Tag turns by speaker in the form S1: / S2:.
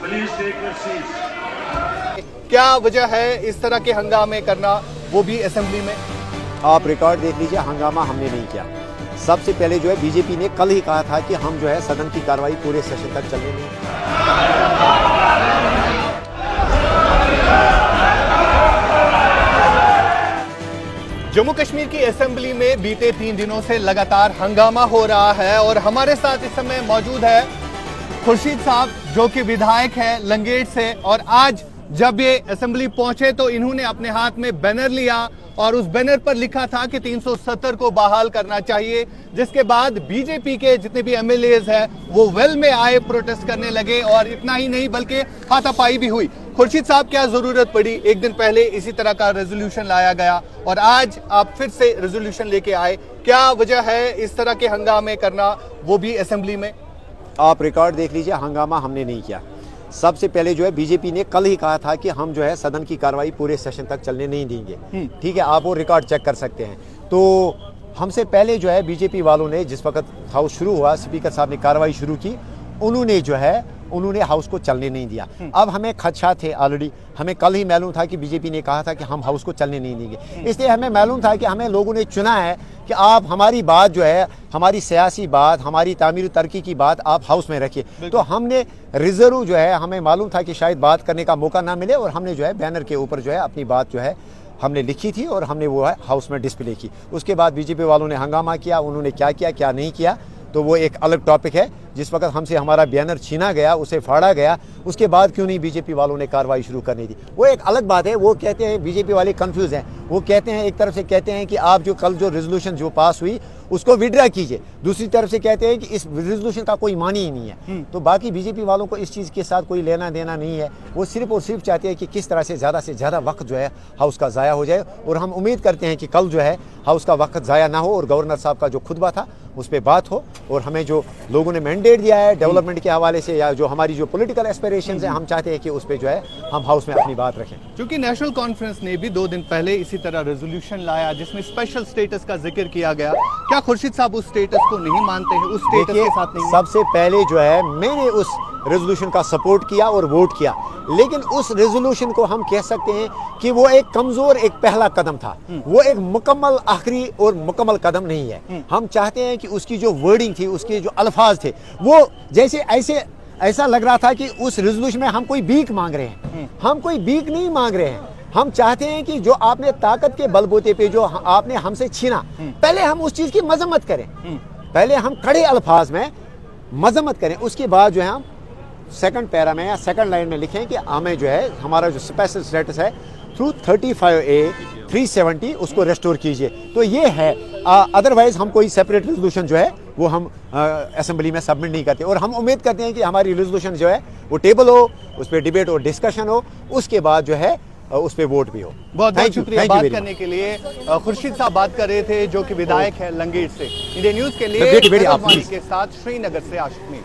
S1: Please take your seats.
S2: क्या वजह है इस तरह के हंगामे करना, वो भी असेंबली में?
S3: आप रिकॉर्ड देख लीजिए, हंगामा हमने नहीं किया। सबसे पहले जो है बीजेपी ने कल ही कहा था कि हम जो है सदन की कार्रवाई पूरे सेशन तक चलने नहीं।
S2: जम्मू कश्मीर की असेंबली में बीते 3 दिनों से लगातार हंगामा हो रहा है और हमारे साथ इस समय मौजूद है खुर्शीद साहब, जो कि विधायक है लंगेट से। और आज जब ये असेंबली पहुंचे तो इन्होंने अपने हाथ में बैनर लिया और उस बैनर पर लिखा था कि 370 को बहाल करना चाहिए, जिसके बाद बीजेपी के जितने भी एमएलएज हैं वो वेल में आए, प्रोटेस्ट करने लगे और इतना ही नहीं बल्कि हाथापाई भी हुई। खुर्शीद साहब, क्या जरूरत पड़ी? एक दिन पहले इसी तरह का रेजोल्यूशन लाया गया और आज आप फिर से रेजोल्यूशन लेके आए, क्या वजह है इस तरह के हंगामे करना, वो भी असेंबली में?
S3: आप रिकॉर्ड देख लीजिए, हंगामा हमने नहीं किया। सबसे पहले जो है बीजेपी ने कल ही कहा था कि हम जो है सदन की कार्रवाई पूरे सेशन तक चलने नहीं देंगे। ठीक है, आप वो रिकॉर्ड चेक कर सकते हैं। तो हमसे पहले जो है बीजेपी वालों ने, जिस वक्त हाउस शुरू हुआ, स्पीकर साहब ने कार्रवाई शुरू की, उन्होंने हाउस को चलने नहीं दिया। अब हमें खदशा थे ऑलरेडी, हमें कल ही मालूम था कि बीजेपी ने कहा था कि हम हाउस को चलने नहीं देंगे। इसलिए हमें मालूम था कि हमें लोगों ने चुना है कि आप हमारी बात जो है, हमारी सियासी बात, हमारी तामीर तरक्की की बात आप हाउस में रखिए। तो हमने रिजर्व जो है, हमें मालूम था कि शायद बात करने का मौका ना मिले और हमने जो है बैनर के ऊपर जो है अपनी बात जो है हमने लिखी थी और हमने वो है हाउस में डिस्प्ले की। उसके बाद बीजेपी वालों ने हंगामा किया, उन्होंने क्या किया क्या नहीं किया तो वो एक अलग टॉपिक है। जिस वक्त हमसे हमारा बैनर छीना गया, उसे फाड़ा गया, उसके बाद क्यों नहीं बीजेपी वालों ने कार्रवाई शुरू करनी थी, वो एक अलग बात है। वो कहते हैं, बीजेपी वाले कंफ्यूज हैं। वो कहते हैं, एक तरफ से कहते हैं कि आप जो कल जो रेजोल्यूशन जो पास हुई उसको विड्रा कीजिए, दूसरी तरफ से कहते हैं कि इस रेजोल्यूशन का कोई मानी ही नहीं है। तो बाकी बीजेपी वालों को इस चीज़ के साथ कोई लेना देना नहीं है। वो सिर्फ और सिर्फ चाहते हैं कि किस तरह से ज़्यादा वक्त जो है हाउस का ज़ाया हो जाए। और हम उम्मीद करते हैं कि कल जो है हाउस का वक्त ज़ाया ना हो और गवर्नर साहब का जो खुतबा था उस पर बात हो और हमें जो लोगों ने मैंडेट दिया है डेवलपमेंट के हवाले से या जो हमारी जो पॉलिटिकल एस्पिरेशंस हैं, हम चाहते हैं कि उस पर जो है हम हाउस में अपनी बात रखें।
S2: क्योंकि नेशनल कॉन्फ्रेंस ने भी 2 दिन पहले इसी तरह रेजोल्यूशन लाया जिसमें स्पेशल स्टेटस का जिक्र किया गया। क्या खुर्शीद साहब उस स्टेटस को नहीं मानते हैं? उस स्टेटस के साथ नहीं?
S3: सबसे पहले जो है मैंने उस रेजोल्यूशन का सपोर्ट किया और वोट किया, लेकिन उस रेजोल्यूशन को हम कह सकते हैं कि वो एक कमजोर एक पहला कदम था। वो एक मुकम्मल आखिरी और मुकम्मल कदम नहीं है। हम चाहते हैं कि उसकी जो वर्डिंग थी, उसके जो अल्फाज थे, वो जैसे ऐसा लग रहा था कि उस रेजोल्यूशन में हम कोई भीख मांग रहे हैं। हम कोई भीख नहीं मांग रहे हैं। हम चाहते हैं कि जो आपने ताकत के बलबूते पे जो आपने हमसे छीना, पहले हम उस चीज की मजम्मत करें, पहले हम कड़े अल्फाज में मजम्मत करें। उसके बाद जो है हम सेकंड पैरा में या सेकंड लाइन में लिखें कि हमें जो है हमारा जो स्पेशल स्टेटस है थ्रू 35A 370 उसको रेस्टोर कीजिए। तो ये है, अदरवाइज हम कोई सेपरेट रेजोल्यूशन जो है वो हम असेंबली में सबमिट नहीं करते। और हम उम्मीद करते हैं कि हमारी रेजोल्यूशन जो है वो टेबल हो, उस पर डिबेट और डिस्कशन हो, उसके बाद जो है उस पर वोट भी हो।
S2: बहुत शुक्रिया बात करने के लिए। खुर्शीद साहब बात कर रहे थे, जो कि विधायक है लंगेट से। इंडिया न्यूज के लिए के साथ श्रीनगर से आशिक मीर।